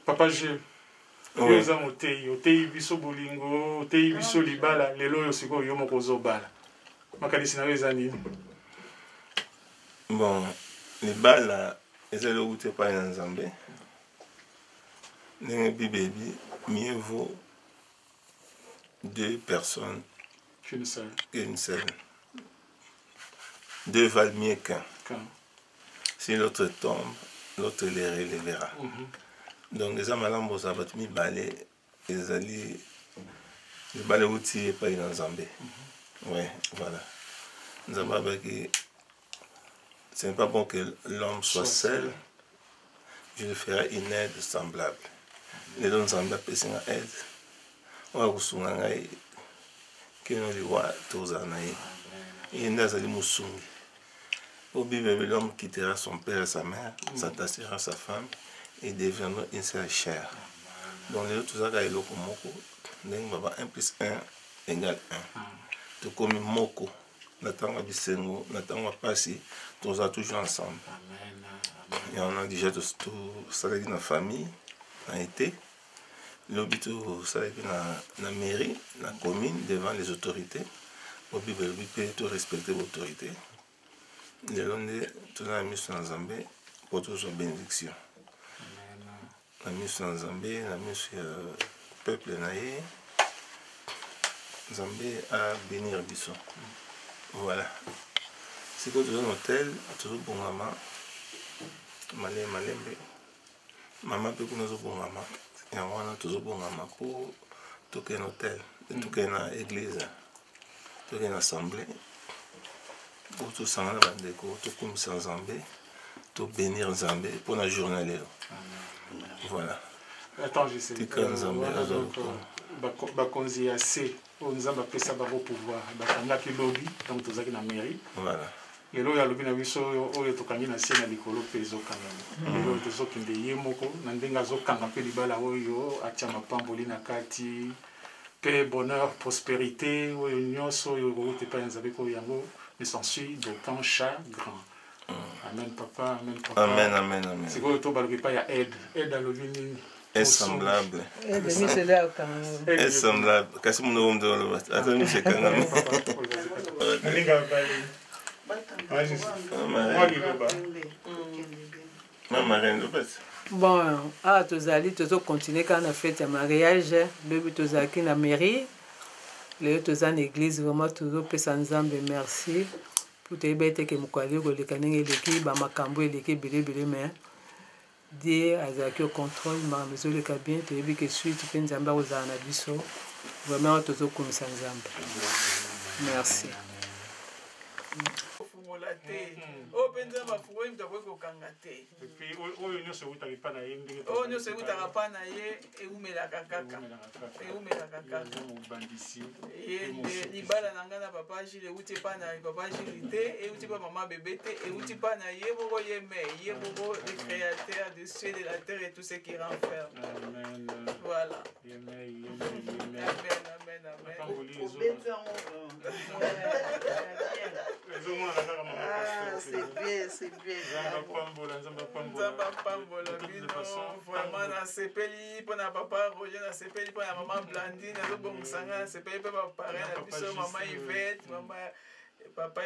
Papa Gilles, yo za motei, otei biso bolingo, otei biso libala, lelo yo siko yo moko zobala. Makanisi na yo eza nini? Bon, libala eza lokuti epai na Nzambe. Ndenge bibebi, mieux vaut deux personnes qu'une seule. Deux valent mieux qu'un. Si l'autre tombe, l'autre les relèvera. Donc les amalambo ça va mi balé ezali les balé outil pas dans Zambé. Ouais, voilà. Nzamba que ce n'est pas bon que l'homme soit seul. Je lui ferai une aide semblable. Les dons Zambé pèsent une aide. On va vous souvenir que nous les voit tous en aïe. Et nous allons nous souvenir. Au Bible, l'homme quittera son père et sa mère, s'attachera à sa femme et deviendra une seule chair. Donc les autres ça est loko moko. Donc 1 plus 1 égale 1. Tout comme moko, natanga bisengo, natanga passi, tous ça toujours ensemble. Et on a déjà tout ça dans la famille, a été. L'objet ça dans la mairie, la commune devant les autorités. Au Bible, tout respecter l'autorité. Les Londres, tout la mission en Zambie pour toujours bénédiction. La mission en Zambie, la mission peuple naïe, Zambie à bénir Bisson. Voilà. C'est que toujours un hôtel, toujours bon maman, malé malembe, maman peut nous bon maman, et on a toujours bon maman pour tout un hôtel, tout une église, tout une assemblée. Pour tout ça, tout comme ça en Zambie, tout bénir Zambie pour la journée. Voilà. Attends, je sais. Bakonzi assez, on nous a appelé ça pour pouvoir. Bakanga qui lobby, donc tout ça qui na mairie. Voilà. Et là, il y a lobby na biso, oyo to kangi na siena likolo peso kanga. Et là, to zo kinde yemoko, nandenga zo kanga pe libala oyo, atia mapamboli na kati, paix, bonheur, prospérité, oyo nyonso oyo route pa nzabe ko yango. Et s'ensuit d'autant chagrin. Amen, papa, amen, papa. Amen, amen, amen. C'est quoi le tour il y a aide. Aide à l'ovini. Est semblable. Est semblable. Qu'est-ce que nous avons dit? Attends, monsieur Kanam. Bon, tous allés, tous continuer quand on a fait un mariage, le but tous allés à la mairie. Les autres en église, vraiment toujours pésan Nzambe merci pour te bête que mukwali ko le kanenge leki ba makambo leki belé mais Dieu azaki au contrôle ma maison le bien te bi que suite pe Nzamba ozana biso vraiment toujours comme ça Nzambe merci. Oh, penza mafuwe mtakwe kokangate. Et puis oyo nyose utaki pa na ye ndenge. Oh nyose utaka pa na ye eumela kakaka. Eumela kakaka. Bandisi. Ye libala nangana papa Gilles uti pa na papa Gilles te et uti pa maman bébé te et uti pa na ye boko ye boko le créateur du ciel et de la terre et tout ce qui renferme. Amen. Voilà. Amen. C'est bien. Vraiment, na sepeli pour na papa Roger, na sepeli pour na maman Blandine, na bon sanga, na sepeli pour papa na biso maman Yvette, maman papa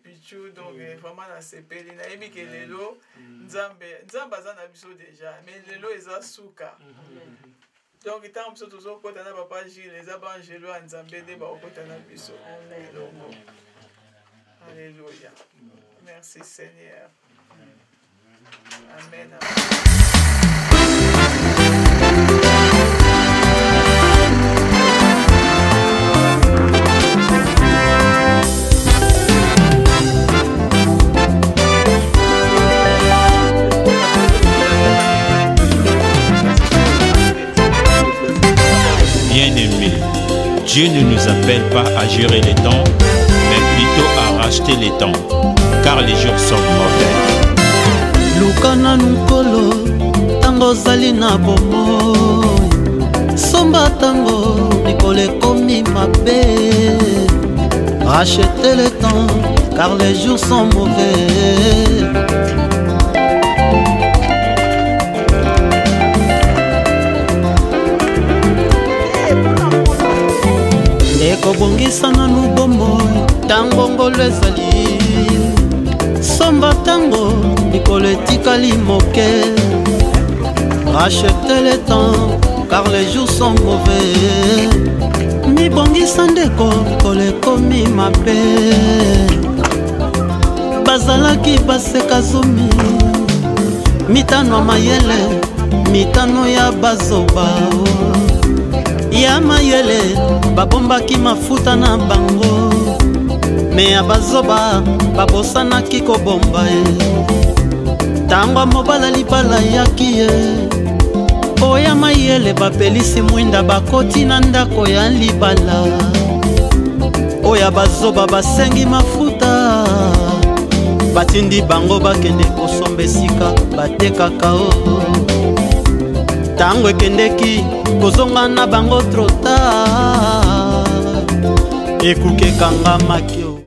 Pichou, donc vraiment na sepeli na yebi ke lelo Nzambe za na biso déjà, mais lelo eza suka. Donc tant que tous au côté na papa Gilles, les abangelo Nzambe de ba au côté na biso. Alléluia. Merci Seigneur. Amen. Bien-aimés, Dieu ne nous appelle pas à gérer les temps, mais plutôt à racheter les temps, car les jours sont mauvais. luka nanu nkolo ntango ozali na bomoi somba ntango mikolo ekomi mabe rachetez le temps car les jours sont mauvais. Ekobongisa nanu bomoi ntango ngolo ezali somba ntango mikolo etikali moke. Rachetez le temps car les jours sont mauvais. Mibongisa ndeko mikolo ekomi mabe bazalaki baseka zomi mitano ya mayele mitano ya bazoba ya mayele babombaki mafuta na bango me ya bazoba babosanaki kobomba ye ntango mobala libala yaki ye oya mayele bapelisi mwinda bakoti na ndako ya libala oya bazoba basengi mafuta batindi bango bakende kosomba esika batekaka o ntango ekendeki kozonga na bango trota ekukekanga makio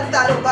Gracias.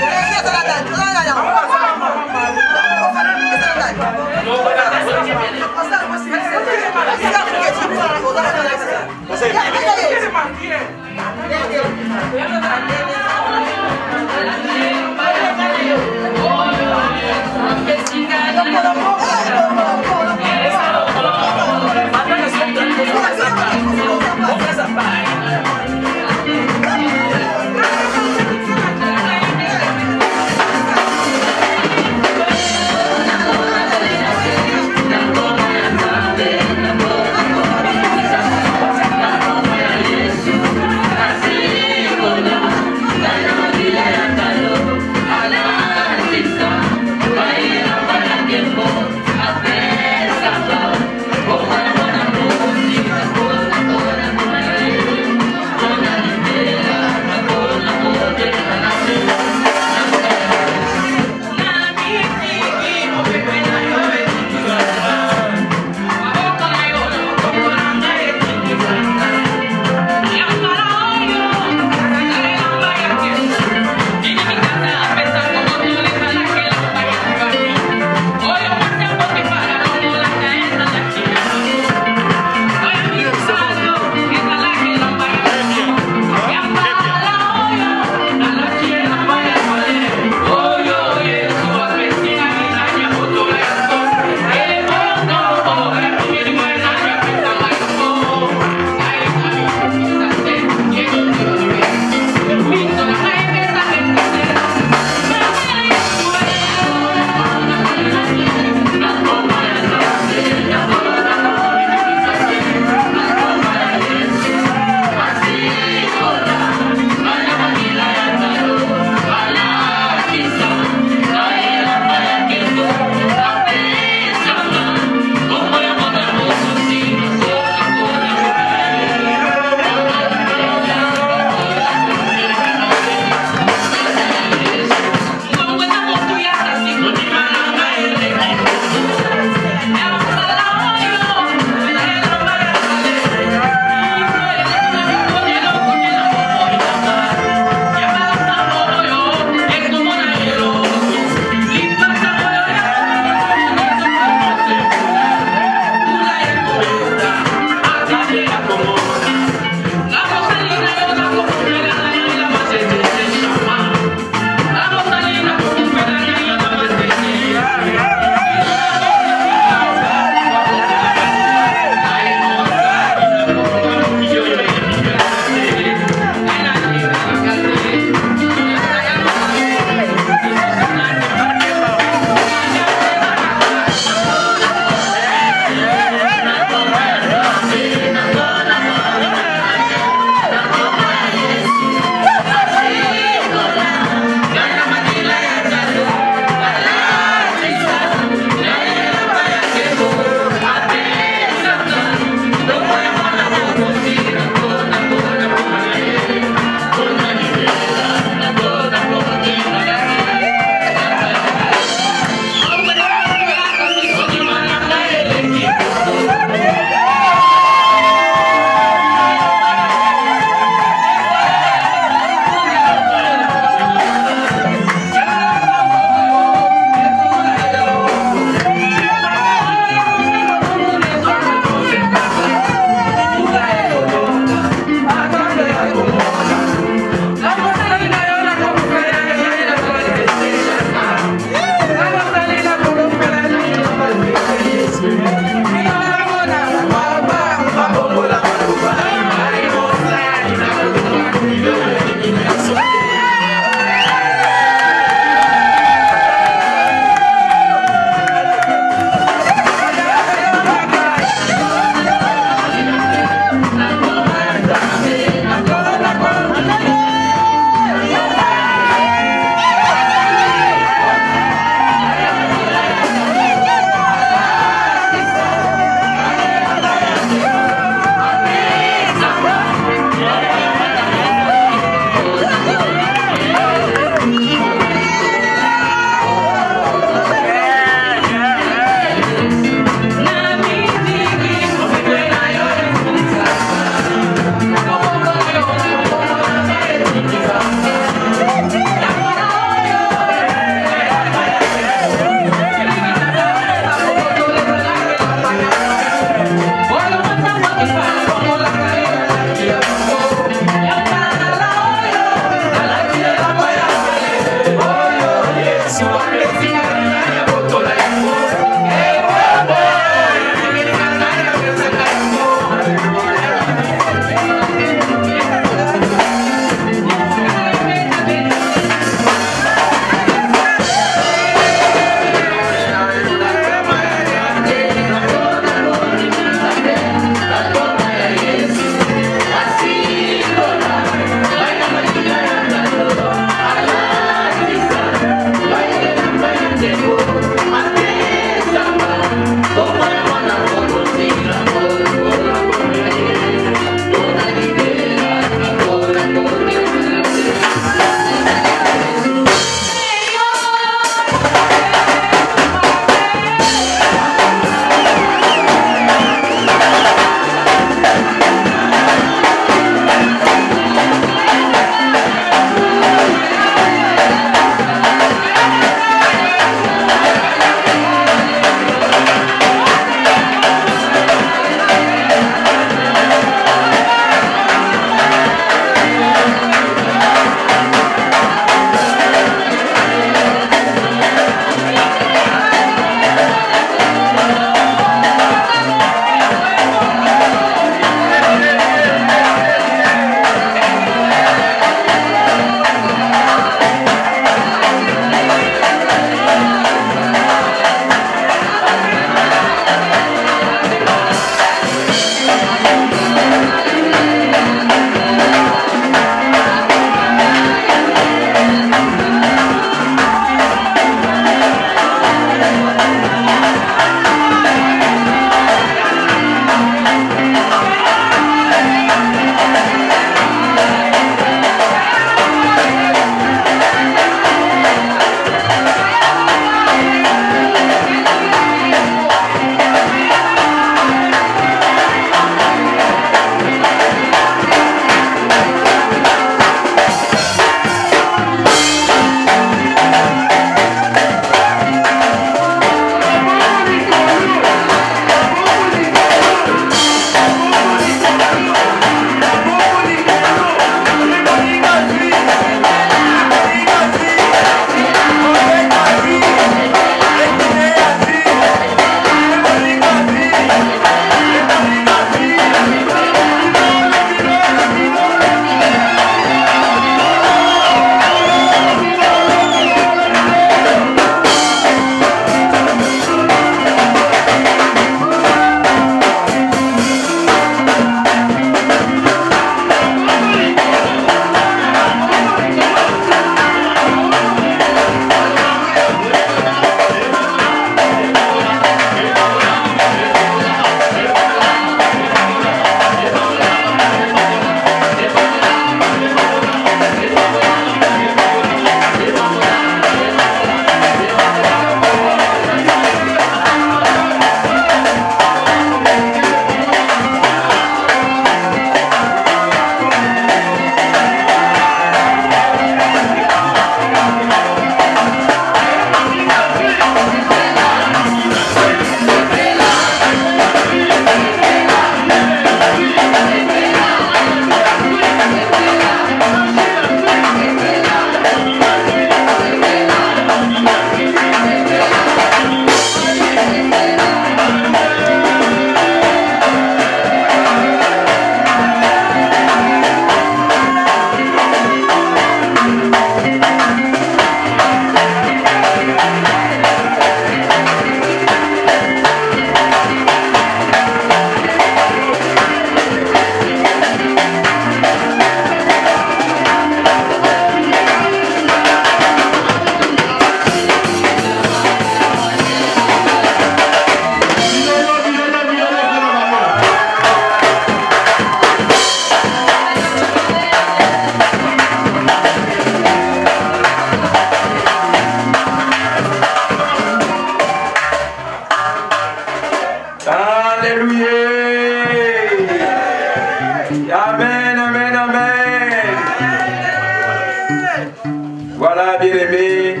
bien-aimés,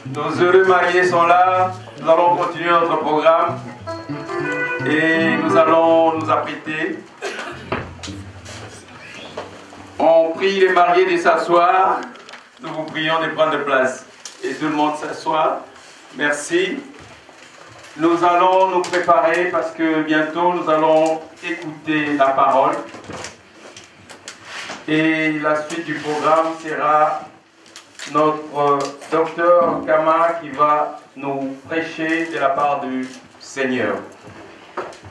nos heureux mariés sont là. Nous allons continuer notre programme et nous allons nous apprêter. On prie les mariés de s'asseoir. Nous vous prions de prendre place. Et tout le monde s'assoit. Merci. Nous allons nous préparer parce que bientôt nous allons écouter la parole. Et la suite du programme sera notre docteur Kama qui va nous prêcher de la part du Seigneur.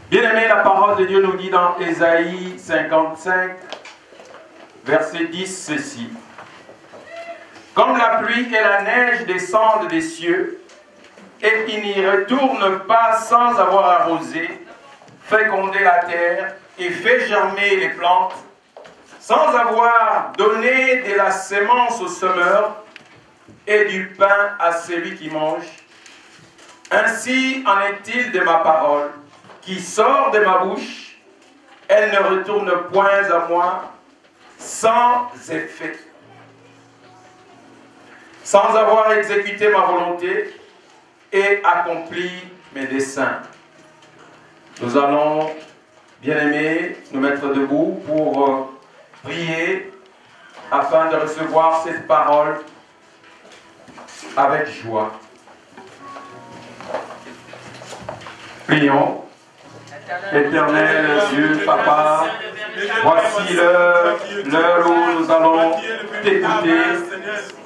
Bien-aimé, la parole de Dieu nous dit dans Ésaïe 55, verset 10, ceci. Comme la pluie et la neige descendent des cieux, et qui n'y retournent pas sans avoir arrosé, fécondé la terre et fait germer les plantes, sans avoir donné de la sémence au semeur et du pain à celui qui mange. Ainsi en est-il de ma parole, qui sort de ma bouche, elle ne retourne point à moi sans effet, sans avoir exécuté ma volonté et accompli mes desseins. Nous allons, bien-aimés, nous mettre debout pour prier afin de recevoir cette parole avec joie. Prions. Éternel Dieu, Papa, voici l'heure où nous allons t'écouter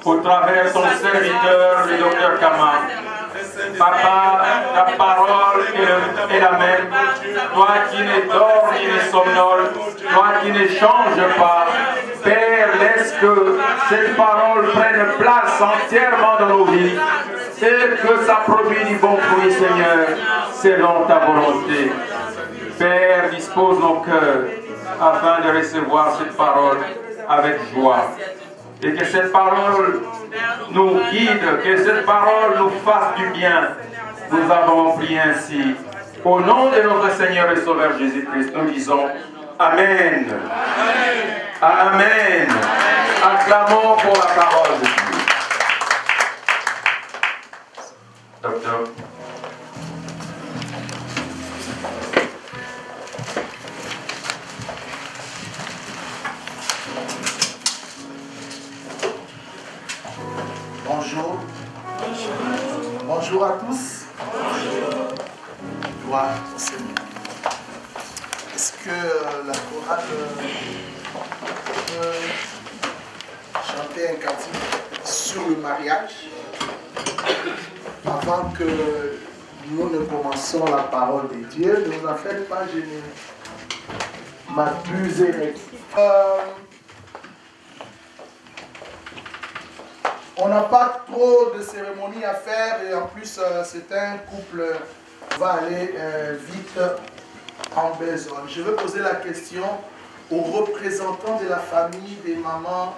au travers de ton serviteur, le docteur Kama. Papa, ta parole est la même. Toi qui ne dors ni ne somnole, toi qui ne changes pas. Père, laisse que cette parole prenne place entièrement dans nos vies et que ça produise du bon fruit, Seigneur, selon ta volonté. Père, dispose nos cœurs afin de recevoir cette parole avec joie. Et que cette parole nous guide, que cette parole nous fasse du bien. Nous avons prié ainsi. Au nom de notre Seigneur et Sauveur Jésus-Christ, nous disons Amen. Amen. Amen. Acclamons pour la parole de Dieu. Docteur. Bonjour. Bonjour à tous. Gloire au Seigneur. Est-ce que la chorale peut chanter un cantique sur le mariage avant que nous ne commençons la parole de Dieu? Ne vous en faites pas, je ne m'abuserai. On n'a pas trop de cérémonies à faire et en plus c'est un couple qui va aller vite en besogne. Je vais poser la question aux représentants de la famille des mamans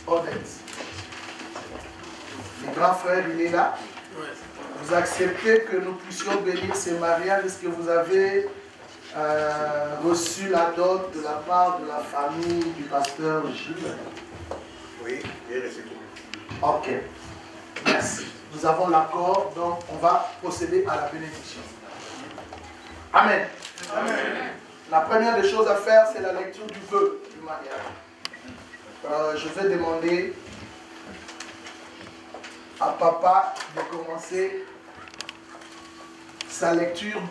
Odette. Le grand frère, il est là. Vous acceptez que nous puissions bénir ces mariages? Est-ce que vous avez reçu la dot de la part de la famille du pasteur Gilles? Oui, j'ai reçu. Ok, merci. Nous avons l'accord, donc on va procéder à la bénédiction. Amen. Amen. La première des choses à faire, c'est la lecture du vœu du mariage. Je vais demander à papa de commencer sa lecture.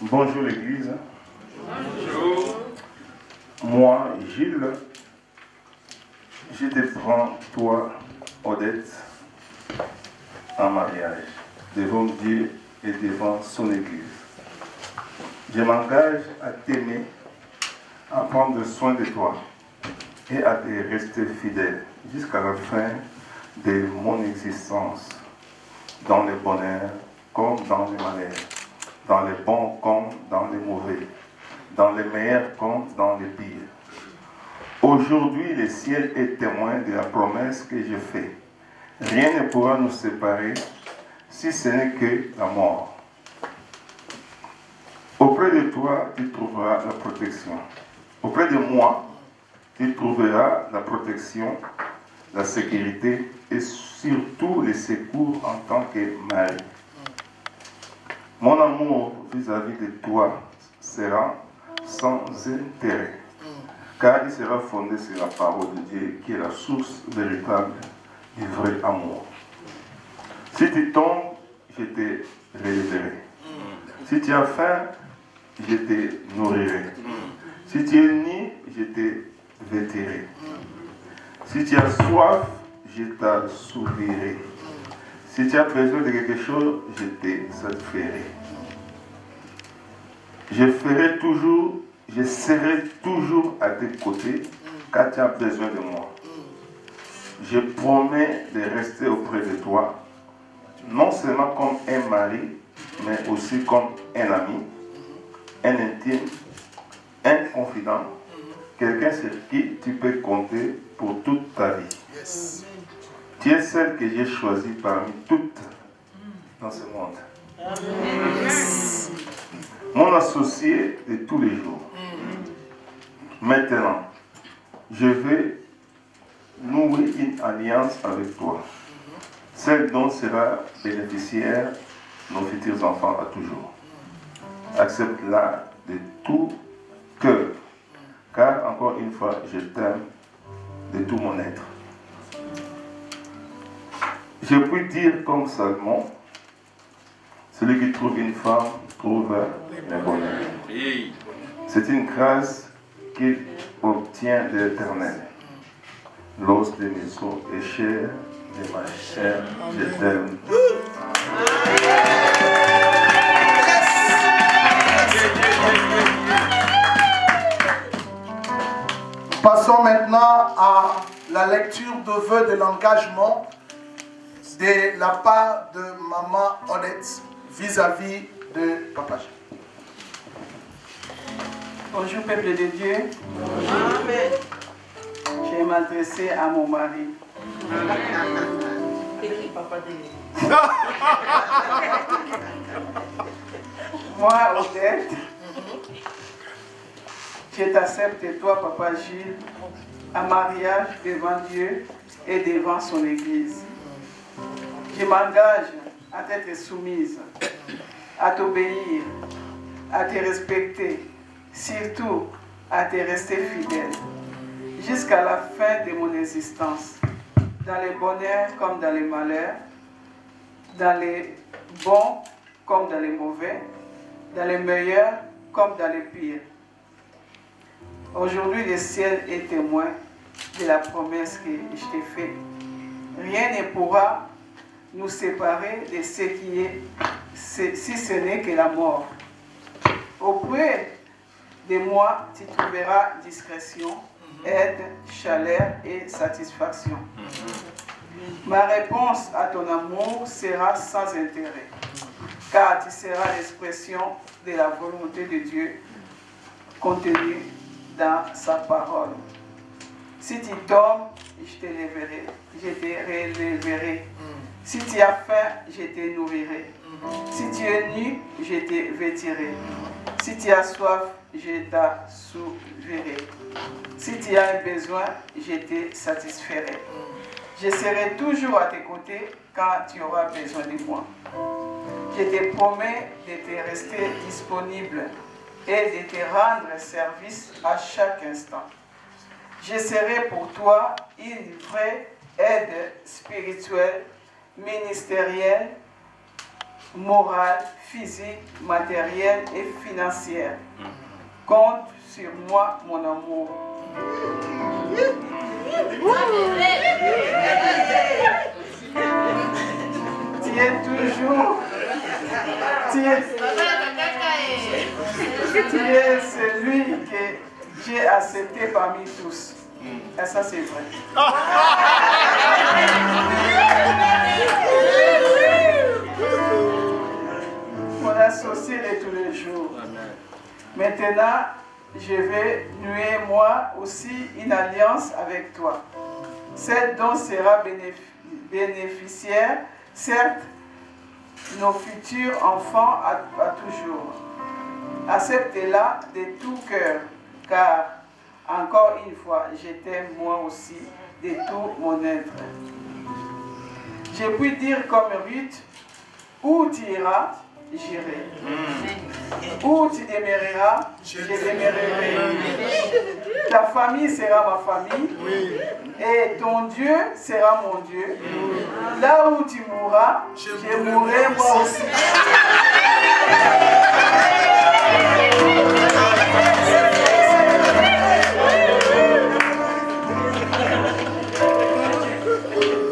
Bonjour l'église. Bonjour. Moi, Gilles, je te prends, toi, Odette, en mariage, devant Dieu et devant son Église. Je m'engage à t'aimer, à prendre soin de toi et à te rester fidèle jusqu'à la fin de mon existence, dans le bonheur comme dans le malheur, dans les bons comme dans les mauvais, dans les meilleurs comme dans les pires. Aujourd'hui, le ciel est témoin de la promesse que je fais. Rien ne pourra nous séparer si ce n'est que la mort. Auprès de toi, tu trouveras la protection. Auprès de moi, tu trouveras la protection, la sécurité et surtout les secours en tant que mari. Mon amour vis-à-vis de toi sera sans intérêt, car il sera fondé sur la parole de Dieu qui est la source véritable du vrai amour. Si tu tombes, je te relèverai. Si tu as faim, je te nourrirai. Si tu es nu, je te vêtirai. Si tu as soif, je t'assouvirirai. Si tu as besoin de quelque chose, je te satisferai. Je serai toujours à tes côtés quand tu as besoin de moi. Je promets de rester auprès de toi, non seulement comme un mari, mais aussi comme un ami, un intime, un confident, quelqu'un sur qui tu peux compter pour toute ta vie. Yes. Tu es celle que j'ai choisie parmi toutes dans ce monde. Yes. Mon associé de tous les jours. Maintenant, je vais nouer une alliance avec toi, celle dont sera bénéficiaire nos futurs enfants à toujours. Accepte-la de tout cœur, car encore une fois, je t'aime de tout mon être. Je puis dire comme Salomon, celui qui trouve une femme trouve le bonheur. C'est une grâce qu'il obtient de l'Éternel. L'os de mes os est cher de ma chair, je t'aime. Passons maintenant à la lecture de vœux de l'engagement de la part de Maman Odette vis-à-vis de Papa Gilles. Bonjour peuple de Dieu. Amen. Je vais m'adresser à mon mari. Moi, Odette, je t'accepte, toi, Papa Gilles, en mariage devant Dieu et devant son Église. Je m'engage à t'être soumise, à t'obéir, à te respecter, surtout à te rester fidèle, jusqu'à la fin de mon existence, dans les bonheurs comme dans les malheurs, dans les bons comme dans les mauvais, dans les meilleurs comme dans les pires. Aujourd'hui, le ciel est témoin de la promesse que je t'ai faite. Rien ne pourra nous séparer de ce qui est, si ce n'est que la mort. Auprès de moi, tu trouveras discrétion, aide, chaleur et satisfaction. Ma réponse à ton amour sera sans intérêt, car tu seras l'expression de la volonté de Dieu contenue dans sa parole. Si tu tombes, je te lèverai, je te relèverai. Si tu as faim, je te nourrirai. Si tu es nu, je te vêtirai. Si tu as soif, je t'assouvirai. Si tu as un besoin, je te satisferai. Je serai toujours à tes côtés quand tu auras besoin de moi. Je te promets de te rester disponible et de te rendre service à chaque instant. Je serai pour toi une vraie aide spirituelle, ministérielle, morale, physique, matérielle et financière. Compte sur moi, mon amour. Tu es toujours... Tu es celui que j'ai accepté parmi tous. Et ça, c'est vrai. Mon associé de tous les jours. Maintenant, je vais nouer moi aussi une alliance avec toi. Celle dont sera bénéficiaire, certes, nos futurs enfants à toujours. Acceptez-la de tout cœur, car Encore une fois, je t'aime moi aussi de tout mon être. Je puis dire comme Ruth, où tu iras, j'irai. Où tu demeureras, je demeurerai. Ta famille sera ma famille. Et ton Dieu sera mon Dieu. Là où tu mourras, je mourrai moi aussi.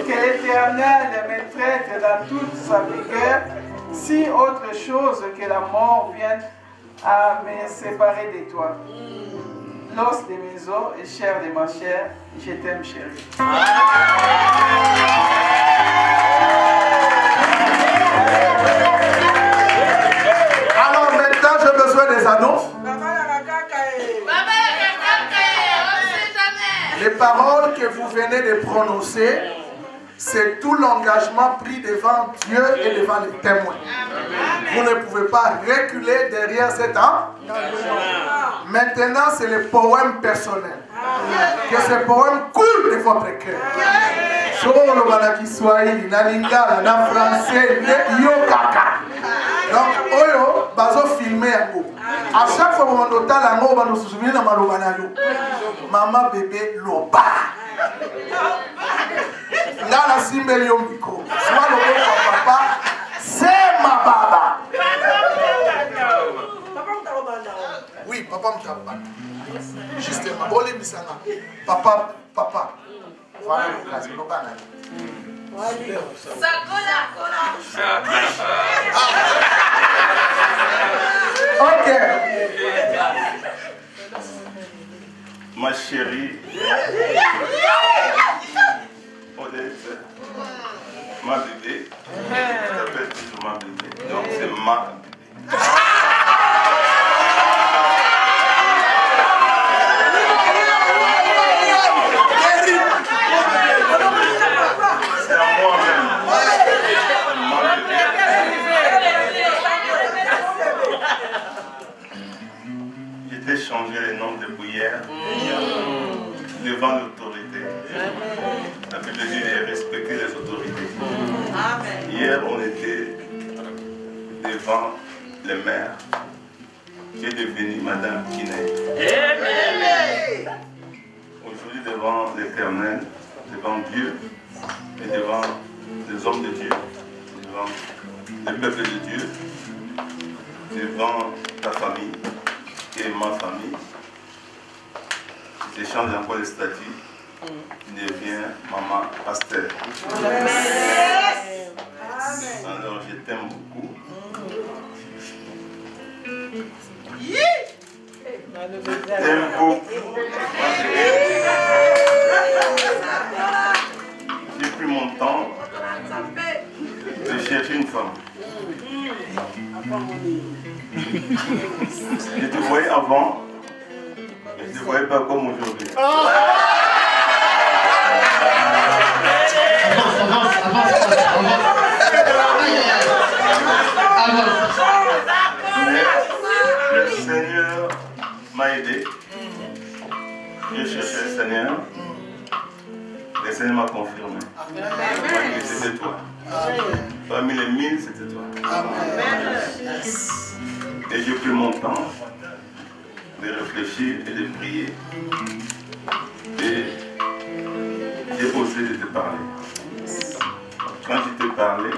Que l'Éternel me traite dans toute sa vigueur, si autre chose que la mort vient à me séparer de toi. L'os de mes os et chair de ma chair, je t'aime chérie. Alors maintenant, j'ai besoin des annonces. Les paroles que vous venez de prononcer, c'est tout l'engagement pris devant Dieu et devant les témoins. Vous ne pouvez pas reculer derrière cet âme. Maintenant, c'est le poème personnel. Que ce poème coule de votre cœur. Solo balaki swahili, na lingala, na français, yo kaka. Donc, oyo, bazo filmer yango. À chaque fois que vous entendez la mot, vous vous souvenez de maloba na yo. Maman bébé loba. Là, la simbeli yo miko. Soit le papa, c'est ma baba. Oui, papa m'taba. Justement, boli misanga. Papa. Voilà le cas, c'est pas mal. Ok. Ma chérie, Odette, ma bébé, je t'appelle toujours ma bébé, donc c'est ma bébé. C'est à moi-même. Ma bébé. J'ai changé le nom de prière devant l'autorité. La Bible dit de respecter les autorités. Hier, on était devant le maire qui est devenu Madame Kiné. Aujourd'hui, devant l'Éternel, devant Dieu et devant les hommes de Dieu, devant le peuple de Dieu, devant ta famille et ma famille, je change encore le statut, je deviens maman pasteur. Alors je t'aime beaucoup. Je t'aime beaucoup. J'ai pris mon temps de chercher une femme. Je te voyais avant, mais je ne te voyais pas comme aujourd'hui. Mais le Seigneur m'a aidé. J'ai cherché le Seigneur. Le Seigneur m'a confirmé. C'était toi. Parmi les 1000, c'était toi. Et j'ai pris mon temps de réfléchir et de prier. Et j'ai osé de te parler. Quand je t'ai parlé,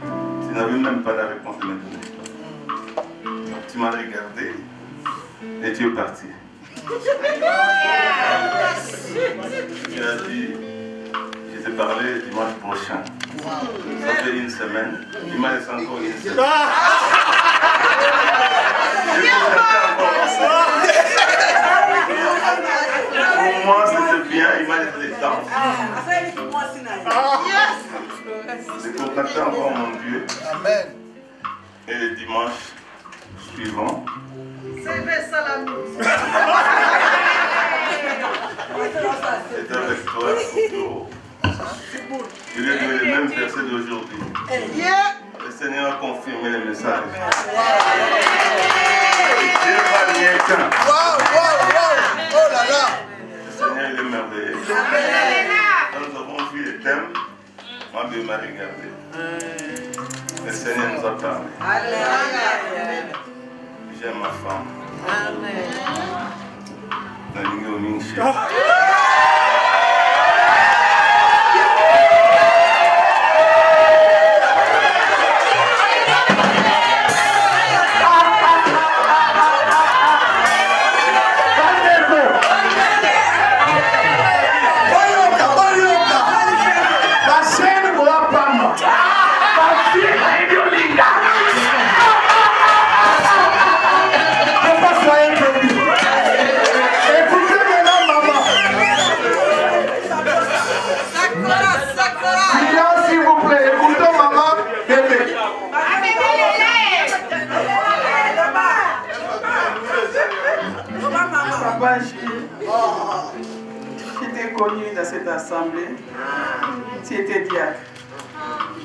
tu n'avais même pas la réponse de me donner. Tu m'as regardé et tu es parti. Tu as dit, je t'ai parlé dimanche prochain. Ça fait une semaine. Il m'a laissé encore une semaine. Pour moi, c'était bien. Il m'a laissé le temps. J'ai contacté encore mon Dieu. Amen. Et le dimanche suivant, j'étais avec toi au bureau. Je lui ai donné le même verset d'aujourd'hui. Le Seigneur a confirmé le message. Dieu va rien qu'un. Wow. Oh Ma belle m'a regardé. Le Seigneur nous a parlé. J'aime ma femme. Amen. Papa Gilles, j'étais connu dans cette assemblée. Tu étais diacre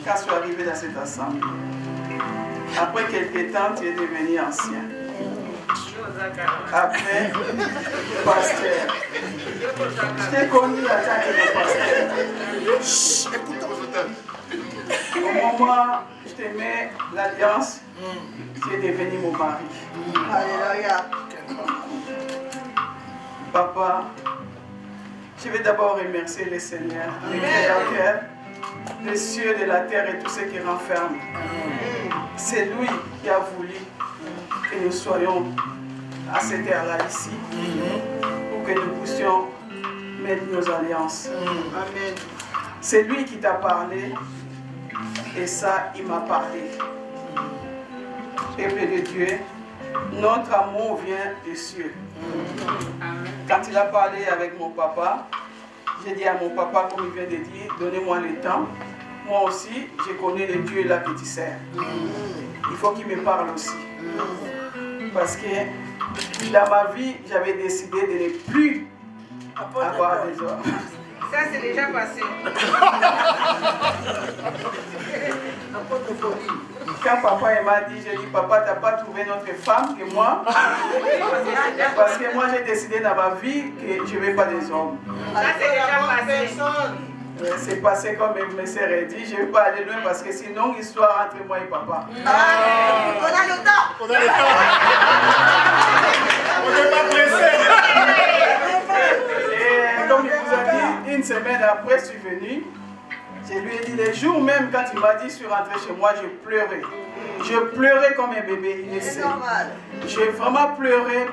quand je suis arrivé dans cette assemblée. Après quelques temps, tu es devenu ancien. Après, pasteur. Je t'ai connu en tant que pasteur. Au moment où je te mets l'alliance, tu es devenu mon mari. Alléluia. Papa, je vais d'abord remercier le Seigneur, le Créateur, les cieux de la terre et tout ce qui renferme. C'est lui qui a voulu que nous soyons à cette terre-là ici, pour que nous puissions mettre nos alliances. Amen. C'est lui qui t'a parlé, et ça, il m'a parlé. Peuple de Dieu, notre amour vient des cieux. Quand il a parlé avec mon papa, j'ai dit à mon papa, comme il vient de dire, donnez-moi le temps. Moi aussi, je connais le Dieu là que tu sers. Il faut qu'il me parle aussi. Parce que dans ma vie, j'avais décidé de ne plus avoir des hommes. Ça, c'est déjà passé. Quand papa m'a dit, j'ai dit, papa, tu n'as pas trouvé notre femme que moi. Parce que moi, j'ai décidé dans ma vie que je ne veux pas des hommes. Ça, c'est déjà passé. C'est passé comme mes sœurs ont dit, je ne veux pas aller loin parce que sinon, histoire entre moi et papa. On a le temps. On a le temps. On n'est pas pressé. Et comme il vous a dit, une semaine après, je suis venu. Je lui ai dit, les jours même, quand il m'a dit, je suis rentré chez moi, je pleurais. Je pleurais comme un bébé, il essaie. J'ai vraiment pleuré.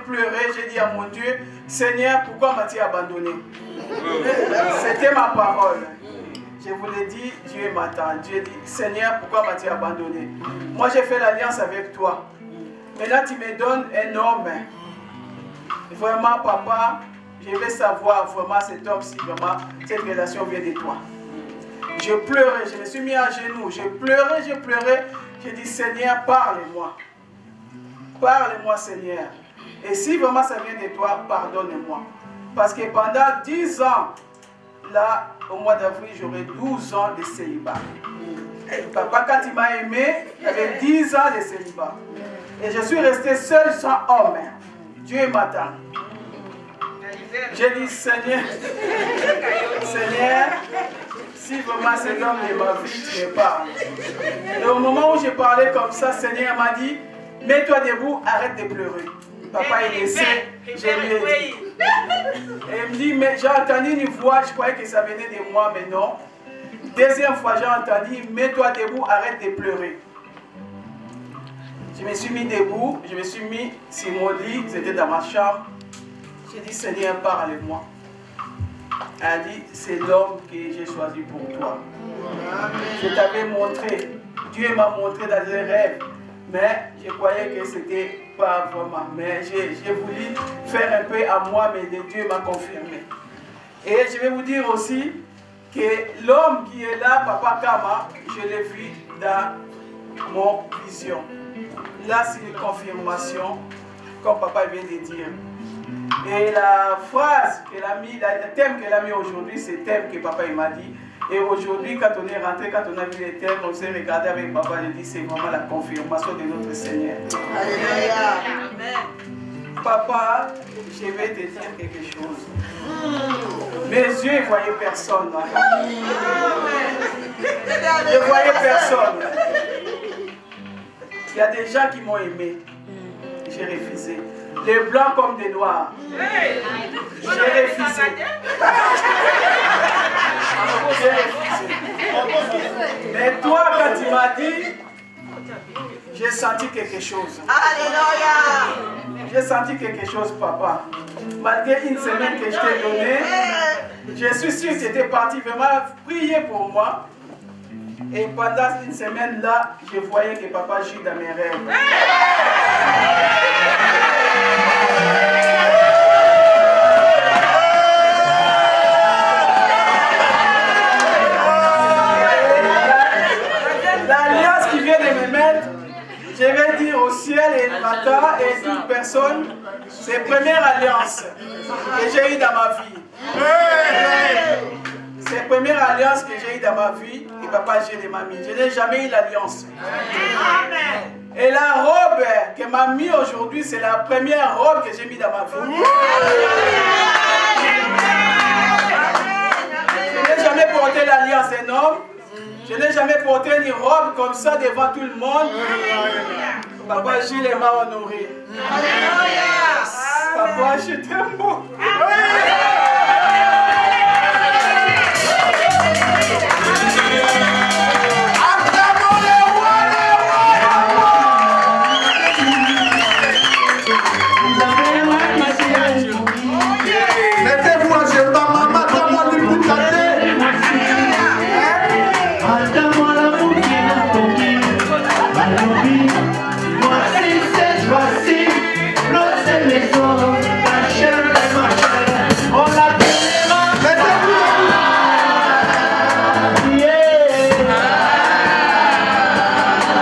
J'ai dit à mon Dieu, Seigneur, pourquoi m'as-tu abandonné? C'était ma parole. Je vous l'ai dit, Dieu m'attend. Dieu dit, Seigneur, pourquoi m'as-tu abandonné? Moi, j'ai fait l'alliance avec toi. Maintenant, tu me donnes un homme. Vraiment, papa, je vais savoir vraiment cet homme, si vraiment cette relation vient de toi. Je pleurais, je me suis mis à genoux, je pleurais. J'ai dit, Seigneur, parle-moi. Parle-moi, Seigneur. Et si vraiment ça vient de toi, pardonne-moi. Parce que pendant 10 ans, là, au mois d'avril, j'aurai 12 ans de célibat. Et papa, quand il m'a aimé, il avait 10 ans de célibat. Et je suis resté seul sans homme. Dieu m'attend. J'ai dit, Seigneur, si vraiment c'est l'homme de ma vie, tu me parles. Et au moment où j'ai parlé comme ça, Seigneur m'a dit, mets-toi debout, arrête de pleurer. Papa, il essaie, je lui ai dit. Et il me dit, mais j'ai entendu une voix, je croyais que ça venait de moi, mais non. Deuxième fois, j'ai entendu, mets-toi debout, arrête de pleurer. Je me suis mis debout, je me suis mis sur mon lit, c'était dans ma chambre. J'ai dit, Seigneur, parle-moi. Elle a dit, c'est l'homme que j'ai choisi pour toi. Je t'avais montré, Dieu m'a montré dans un rêve, mais je croyais que c'était pas vraiment. Mais j'ai voulu faire un peu à moi, mais Dieu m'a confirmé. Et je vais vous dire aussi que l'homme qui est là, Papa Kama, je l'ai vu dans mon vision. Là, c'est une confirmation, comme Papa vient de dire. Et la phrase qu'elle a mis, le thème qu'elle a mis aujourd'hui, c'est le thème que Papa m'a dit. Et aujourd'hui, quand on est rentré, quand on a vu les thèmes, on s'est regardé avec Papa, j'ai dit c'est vraiment la confirmation de notre Seigneur. Alléluia. Papa, je vais te dire quelque chose. Mes yeux ne voyaient personne. Je ne voyais personne. Il y a des gens qui m'ont aimé. J'ai refusé. Les blancs comme des noirs. J'ai refusé. J'ai refusé. Mais toi, quand tu m'as dit, j'ai senti quelque chose. Alléluia. J'ai senti quelque chose, papa. Malgré une semaine que je t'ai donnée, je suis sûr que tu étais parti vraiment prier pour moi. Et pendant une semaine là, je voyais que papa gît dans mes rêves. L'alliance qui vient de me mettre, je vais dire au ciel et le matin et toute personne, c'est la première alliance que j'ai eue dans ma vie. C'est la première alliance que j'ai eue dans ma vie et papa j'ai de mamie. Je n'ai jamais eu l'alliance. Et la robe que m'a mis aujourd'hui, c'est la première robe que j'ai mis dans ma vie. Je n'ai jamais porté l'alliance d'un homme. Je n'ai jamais porté une robe comme ça devant tout le monde. Papa Gilles m'a honoré. Papa, je t'aime beaucoup. Mettez-vous à genoux, maman, donne-moi du bout de la tête. Voici cette fois-ci, l'autre maison, la chair de ma chair, on l'appellera.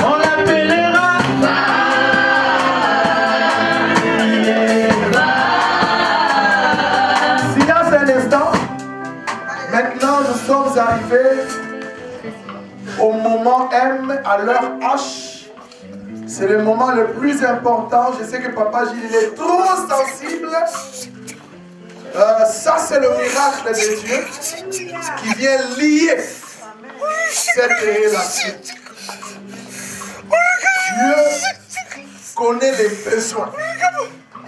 On l'appellera. Silence un instant. Maintenant, nous sommes arrivés au moment M, à l'heure H. C'est le moment le plus important. Je sais que Papa Gilles il est trop sensible. Ça, c'est le miracle de Dieu qui vient lier cette relation. Dieu connaît les besoins.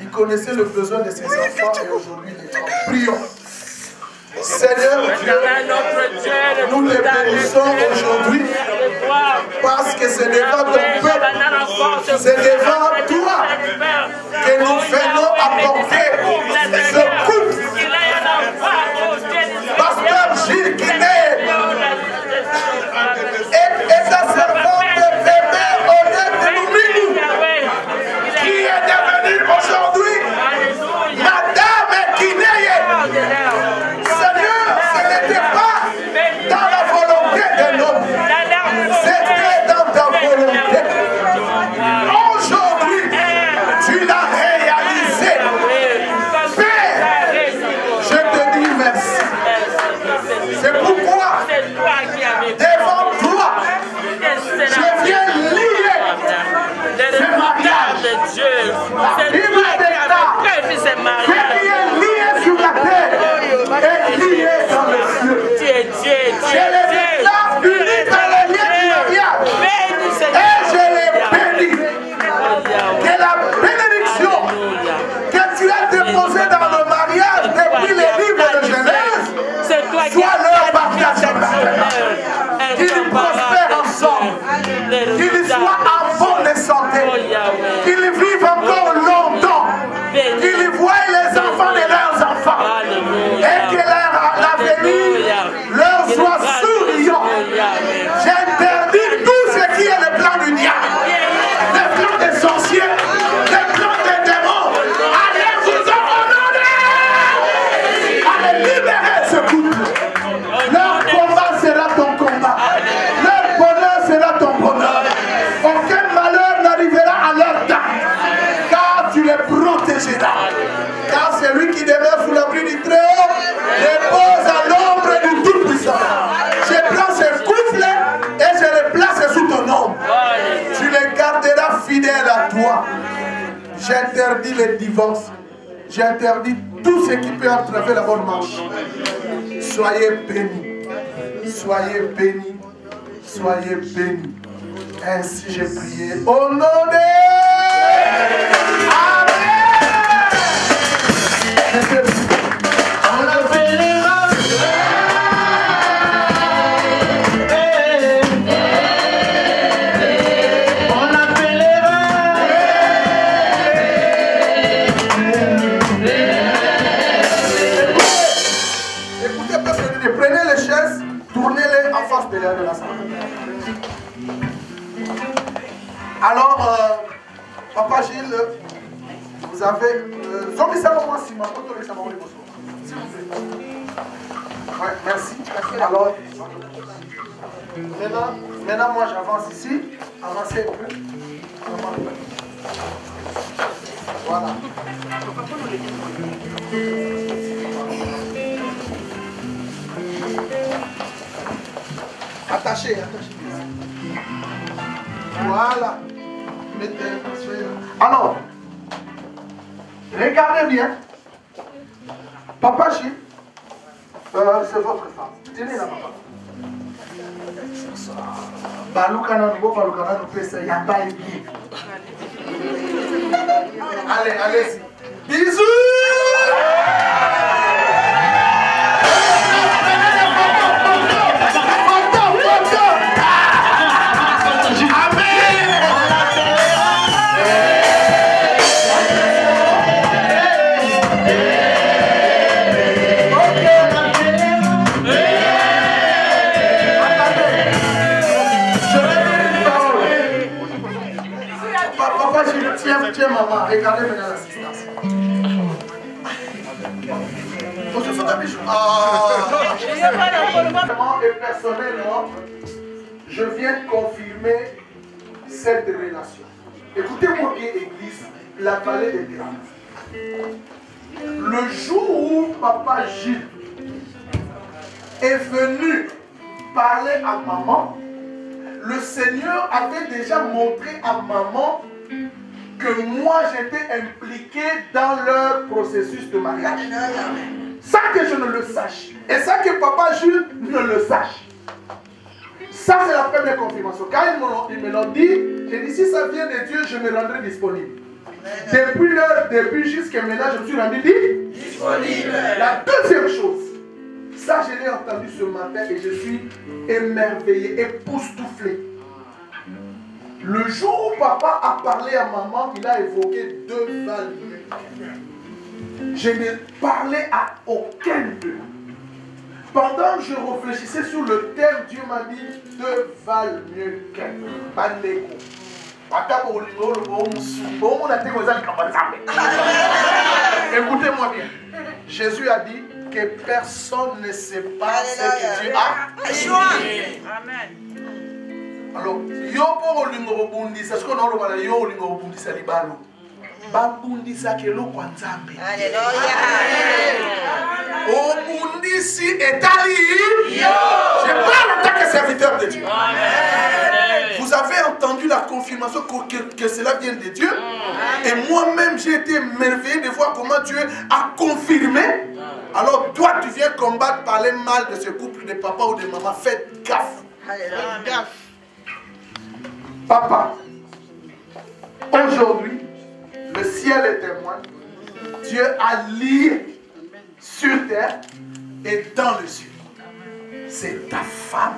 Il connaissait le besoin de ses enfants et aujourd'hui, prions. Seigneur Dieu, nous te bénissons aujourd'hui parce que c'est devant ton peuple, c'est devant toi que nous venons apporter ce couple. Pasteur Gilles Guinet et sa servante bébé Odette Lumini qui est devenue aujourd'hui Madame Guinée. Seigneur, ce n'était pas dans la volonté de l'homme, c'était dans ta volonté. Aujourd'hui, tu l'as réalisé. Père, je te dis merci. C'est pourquoi, devant toi, je viens lier ce mariage. Il m'a lié sur la terre et lié dans le ciel. Je les déclare unis dans le lien du mariage. Et je les bénis. Que la bénédiction que tu as déposée dans le mariage depuis les livres de Genèse soit leur partage. Qu'ils prospèrent ensemble. Qu'ils soient en bonne santé. Qu'ils vivent encore longtemps. Qu'ils voient les enfants de leurs enfants. Et que l'avenir leur soit souriant. J'interdis tout ce qui est le plan du diable. Le plan des sorciers. Le plan des démons. Allez vous en honorer. Allez libérer ce couple. Leur combat sera ton combat. Leur bonheur sera ton bonheur. Aucun malheur n'arrivera à leur temps. Car tu les protégeras. Car c'est lui qui demeure sous l'abri du Très-Haut repose à l'ombre du Tout-Puissant. Je prends ce couple et je les place sous ton nom. Tu les garderas fidèles à toi. J'interdis les divorces. J'interdis tout ce qui peut entraver la bonne marche. Soyez bénis. Soyez bénis. Soyez bénis. Ainsi j'ai prié. Au nom de... Amen. On l'appellera. Prenez les chaises, tournez-les en face de la salle. Alors, Papa Gilles, vous avez... Ouais, merci. Alors, maintenant moi j'avance ici. Avancez un peu. Voilà. Attachez, attachez. Voilà. Mettez. Alors, regardez bien. Papa Gilles, c'est votre femme. Tenez la maman. Balukana, nous Balukana, nous faisons ça. Il n'y a pas de bien. Allez, allez-y. Bisous! Tiens maman, regardez maintenant l'assistance. Faut se faire un bijou. Et personnellement, je viens confirmer cette relation. Écoutez-moi bien, Église, la vallée des Grands. Le jour où Papa Gilles est venu parler à maman, le Seigneur avait déjà montré à maman que moi j'étais impliqué dans leur processus de mariage. Ça que je ne le sache. Et ça que Papa Jules ne le sache. Ça c'est la première confirmation. Quand ils me l'ont dit, j'ai dit si ça vient de Dieu, je me rendrai disponible. Depuis leur début jusqu'à maintenant, je me suis rendu disponible. La deuxième chose, ça je l'ai entendu ce matin et je suis émerveillé, époustouflé. Le jour où papa a parlé à maman, il a évoqué 2 valeurs. Je n'ai parlé à aucun d'eux. Pendant que je réfléchissais sur le thème, Dieu m'a dit 2 valent mieux qu'un. Écoutez-moi bien. Jésus a dit que personne ne sait pas ce que Dieu a choisi. Amen. Alors, yo pour olingo ce qu'on a le yo olingo bundisa libalo. Babundisa kelo kwa nzambe. Alléluia. Obundisi etali yo. Je parle en tant que serviteur de Dieu. Amen. Vous avez entendu la confirmation que cela vient de Dieu. Et moi-même j'ai été émerveillé de voir comment Dieu a confirmé. Alors toi tu viens combattre, parler mal de ce couple de papa ou de maman. Faites gaffe. Alléluia. Gaffe. Papa, aujourd'hui, le ciel est témoin. Dieu a lié sur terre et dans le ciel. C'est ta femme,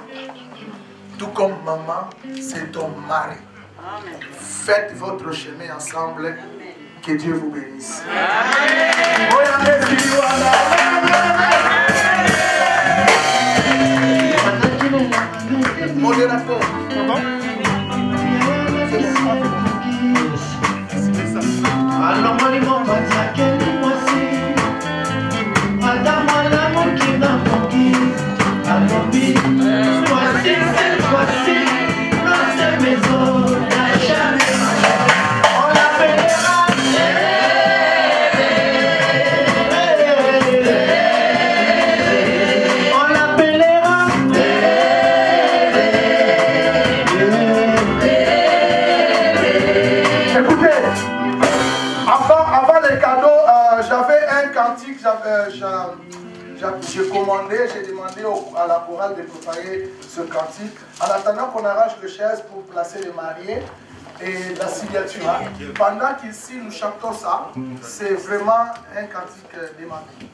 tout comme maman, c'est ton mari. Amen. Faites votre chemin ensemble. Que Dieu vous bénisse. Modérateur. Alors moi les mots pas dire quel moisi. Madame moi la mon qui n'a pas qui. Alors oui, voici cette fois-ci notre maison n'a jamais marché. On l'appellera. On l'appellera. demandé à la chorale de préparer ce cantique. En attendant qu'on arrache les chaises pour placer les mariés et la signature. Pendant qu'ici nous chantons ça, c'est vraiment un cantique demandé.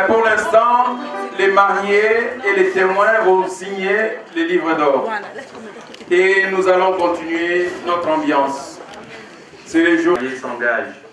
Pour l'instant, les mariés et les témoins vont signer les livres d'or. Et nous allons continuer notre ambiance. C'est les jours qui s'engagent.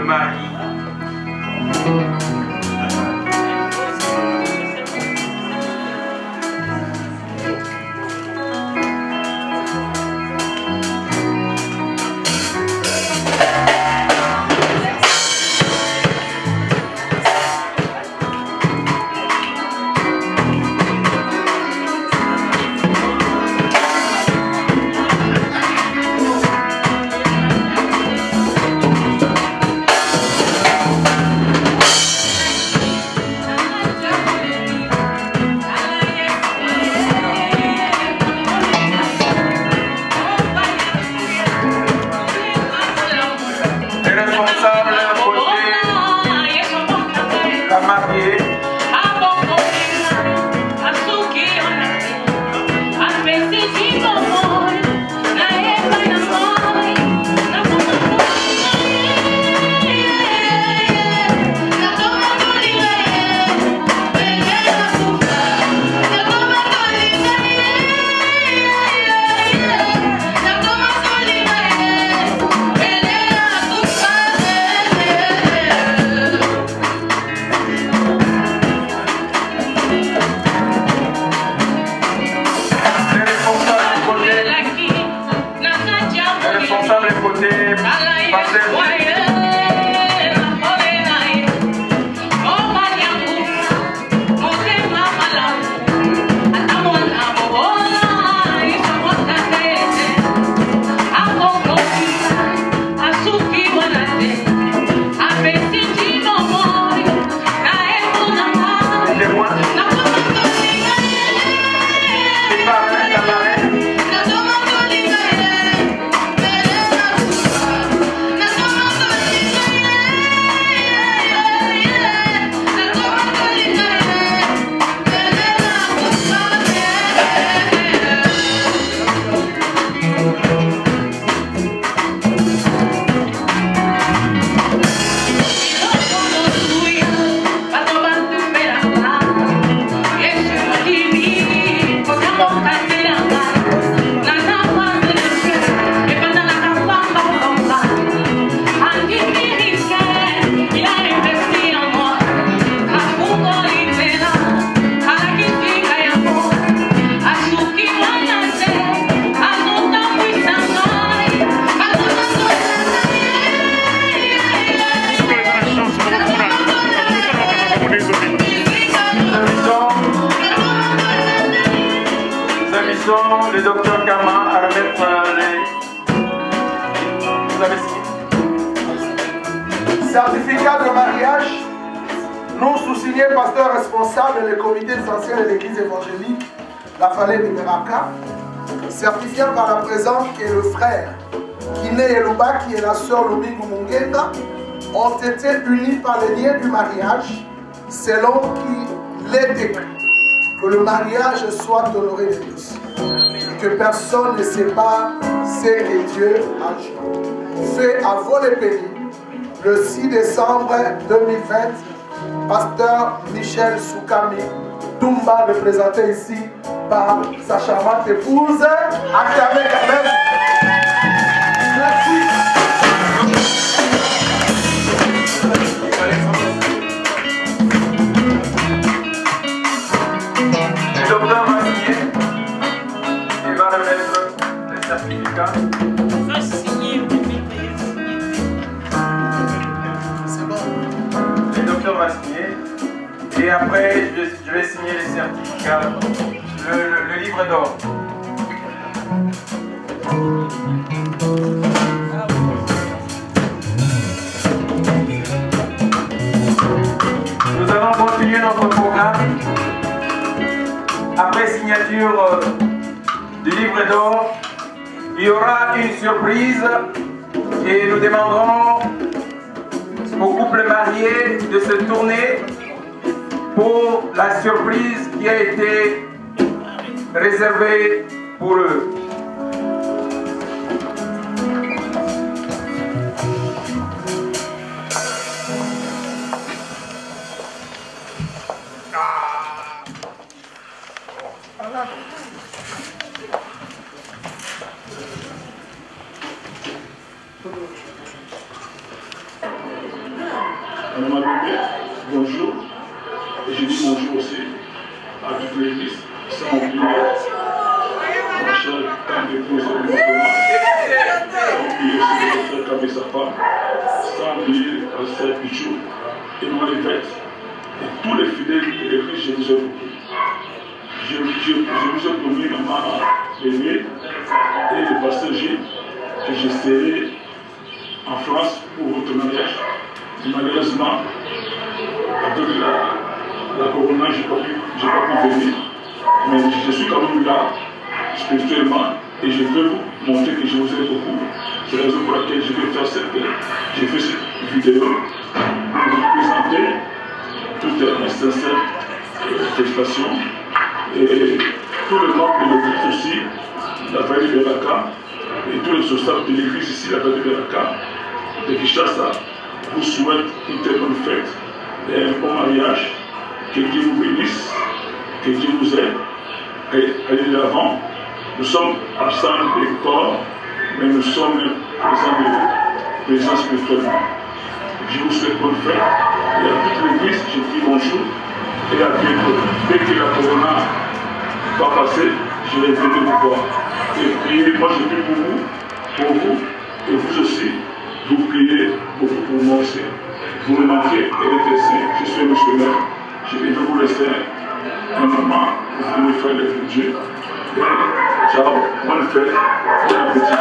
Marie. le docteur Kama à remettre les... Vous avez signé? Certificat de mariage, nous sous-signé pasteur responsable et le comité essentiel de l'église évangélique, la Vallée de Beraka, certifié par la présence et le frère Kiné Eluba, qui est la sœur Lomingo Mungenga, ont été unis par les liens du mariage, selon qu'il est écrit que le mariage soit honoré de tous, et que personne ne sépare ce que Dieu a fait à voler pénible. Le 6 décembre 2020, pasteur Michel Soukami Toumba, représenté ici par sa charmante épouse, acclamé quand même. Merci. Le docteur va signer. Il va remettre les certificats. Le docteur va signer. Et après, je vais signer les certificats. Le livre d'or. Nous allons continuer notre programme. Après signature du livre d'or, il y aura une surprise et nous demanderons au couple marié de se tourner pour la surprise qui a été réservée pour eux. Madame Abébé, bonjour. Et je dis bonjour aussi à toute l'église, sans oublier ma chère tante épouse de mon sans oublier aussi mon frère Kabé, sa femme, sans oublier le frère Pichou et mon évêque, et tous les fidèles de l'église, je vous ai promis. Je vous ai promis, maman Aimée et le pasteur Gilles, que je serai en France pour votre mariage. Malheureusement, avec la corona, je n'ai pas pu venir. Mais je suis quand même là, spirituellement, et je veux vous montrer que je vous aime beaucoup. C'est la raison pour laquelle je vais faire j'ai fait cette vidéo pour vous présenter toutes mes sincères félicitations. Et tout le membre de l'église aussi, la Vallée de Beraka, et tous les responsables de l'église ici, la Vallée de Beraka, de Kinshasa, vous souhaite une très bonne fête et un bon mariage. Que Dieu vous bénisse, que Dieu vous aide. Et allez de l'avant. Nous sommes absents du corps, mais nous sommes présents spirituellement. Je vous souhaite bonne fête. Et à toute l'église, je dis bonjour et à bientôt. Dès que la corona va passer, je vais venir vous voir. Et priez, moi je prie pour vous, et vous aussi. Vous priez beaucoup pour moi aussi. Vous me manquez et je suis missionnaire. Je vais vous laisser un moment pour vous faire les Dieu. Ciao, bonne fête, bon appétit.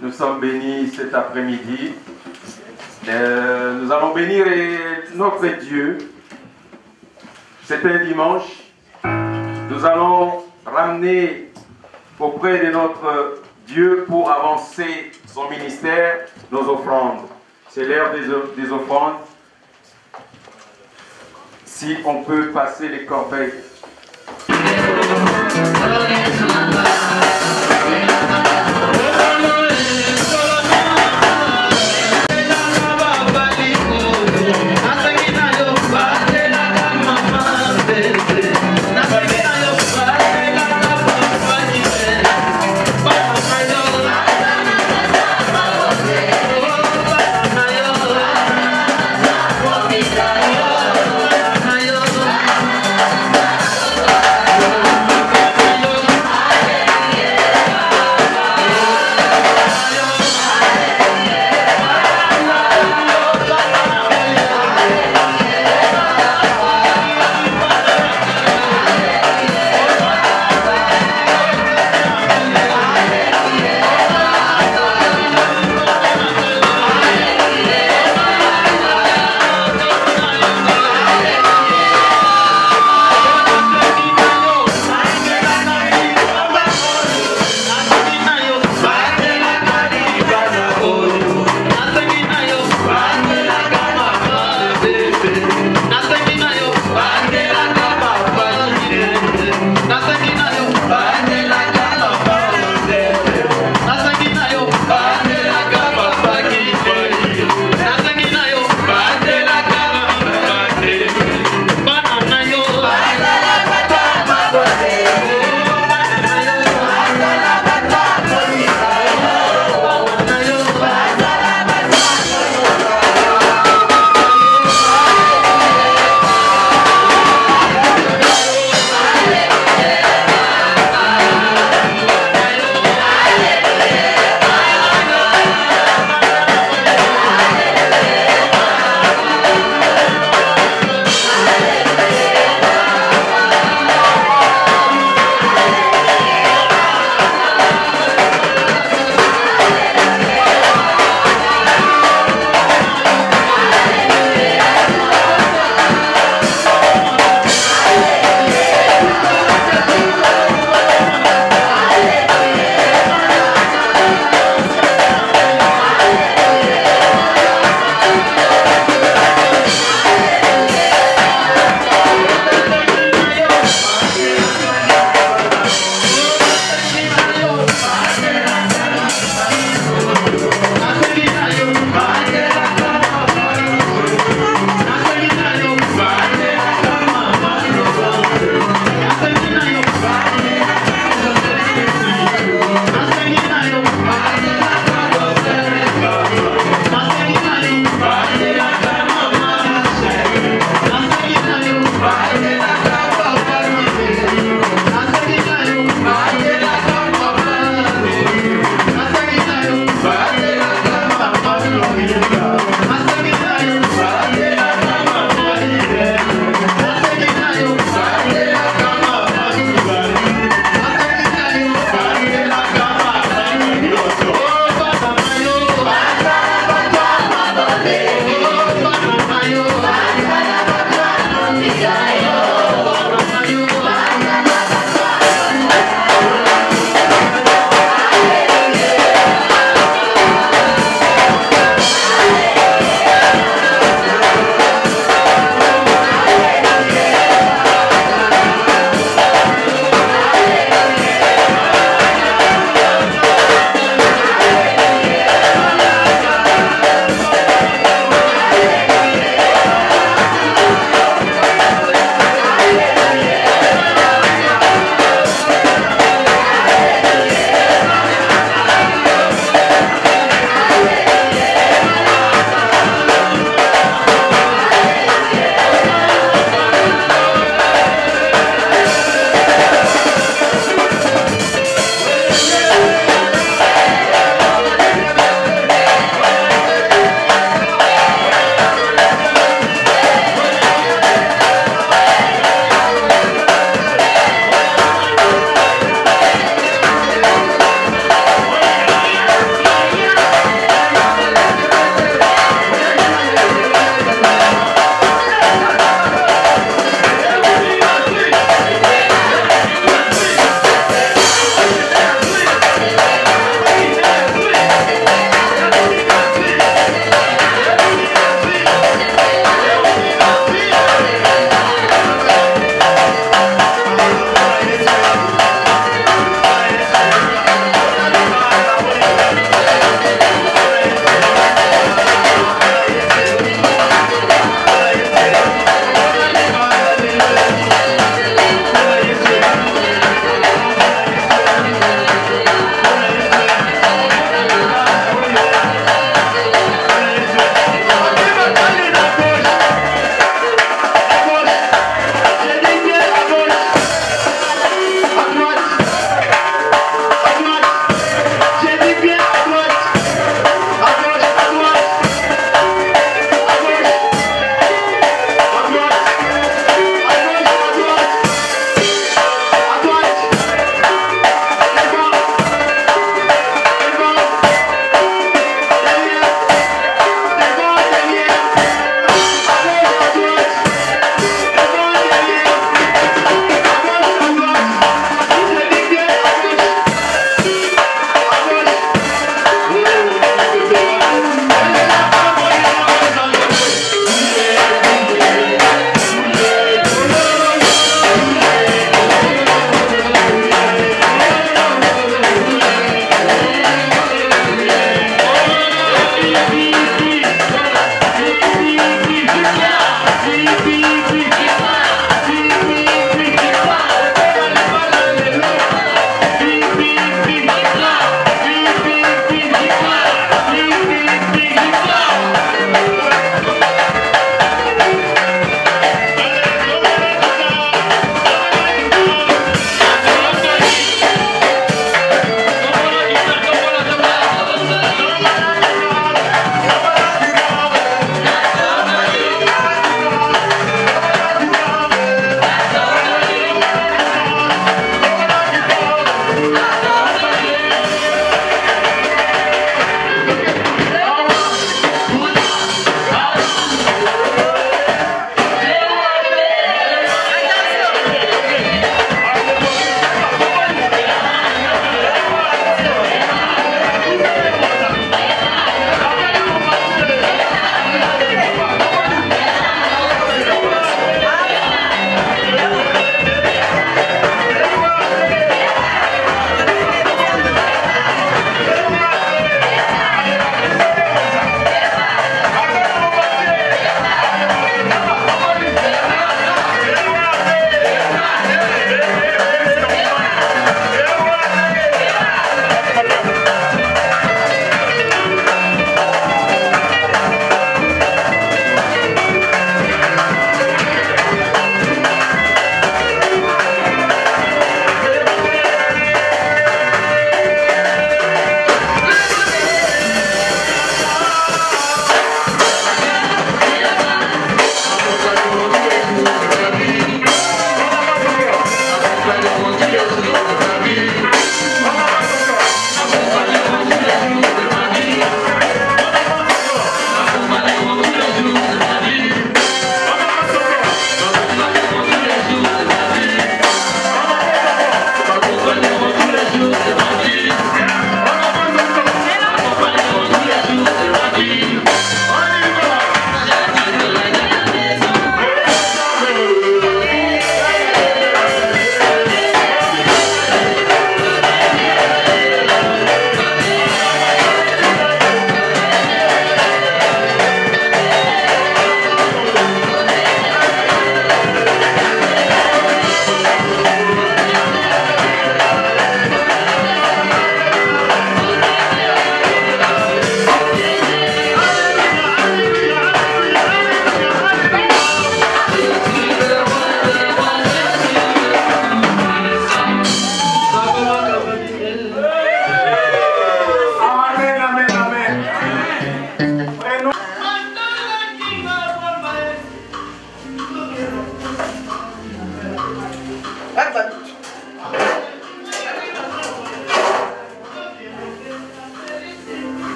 Nous sommes bénis cet après-midi. Nous allons bénir notre Dieu. C'est un dimanche. Nous allons ramener auprès de notre Dieu pour avancer son ministère, nos offrandes. C'est l'heure des offrandes. Si on peut passer les corbeilles.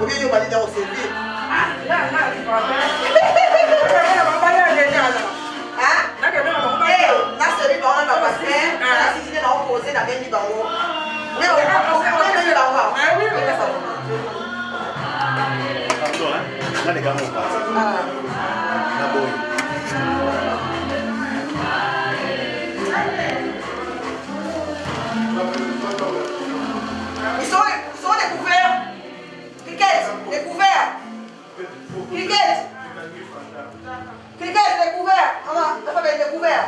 Au lieu de parler dans le service. Ils sont découverts. Cricket, découvert. Cricket, découvert. La famille est découvert.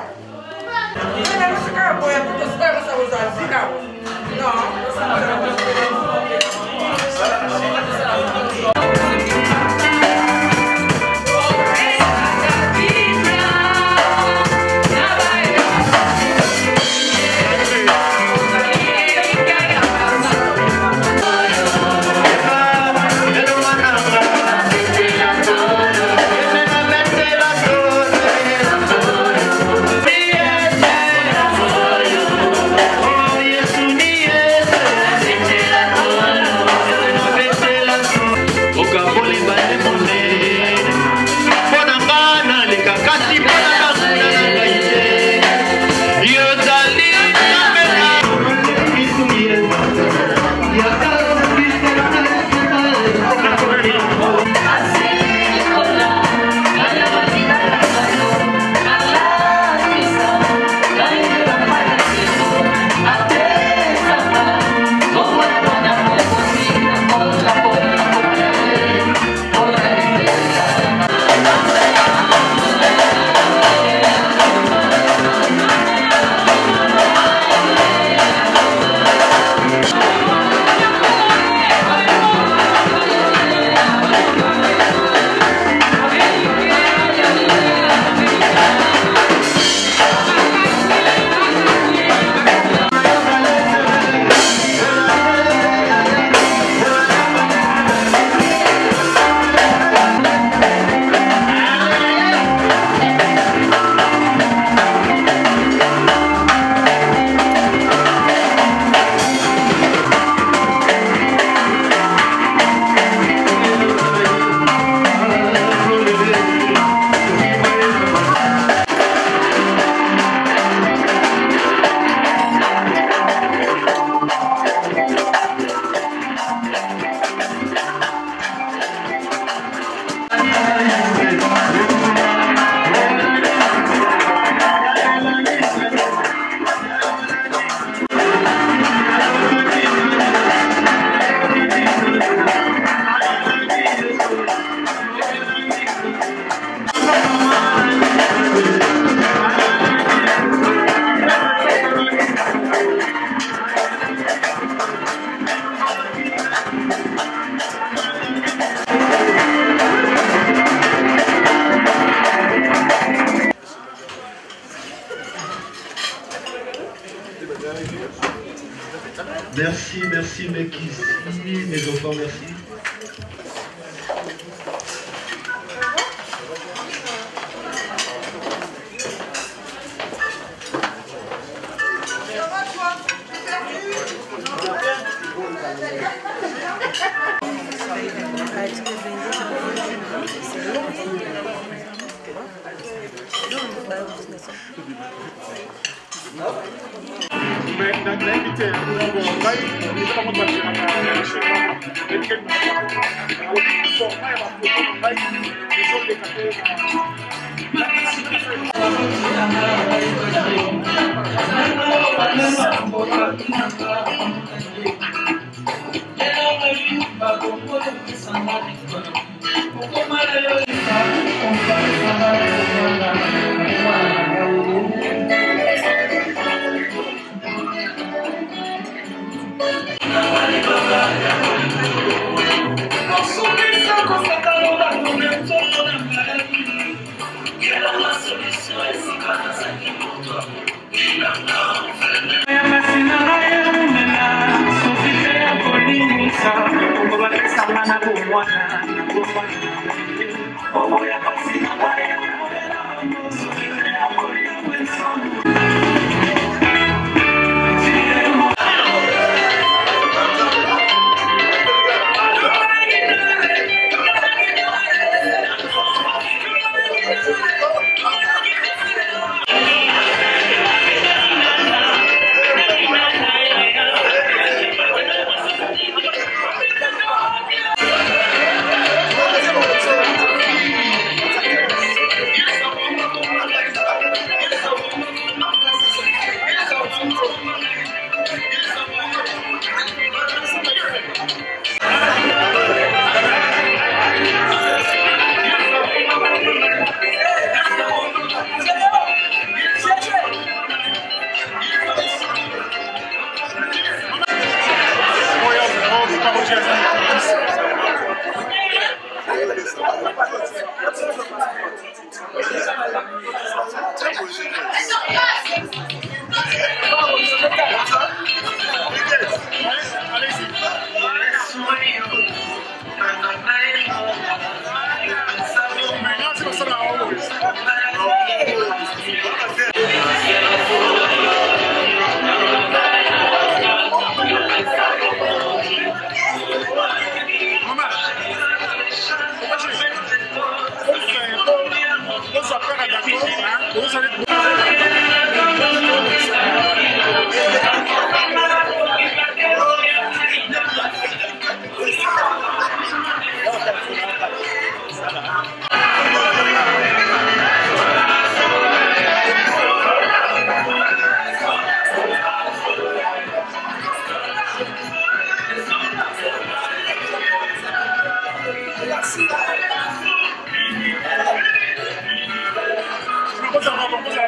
Merci, merci, mes kisses, mes enfants, merci. Vamos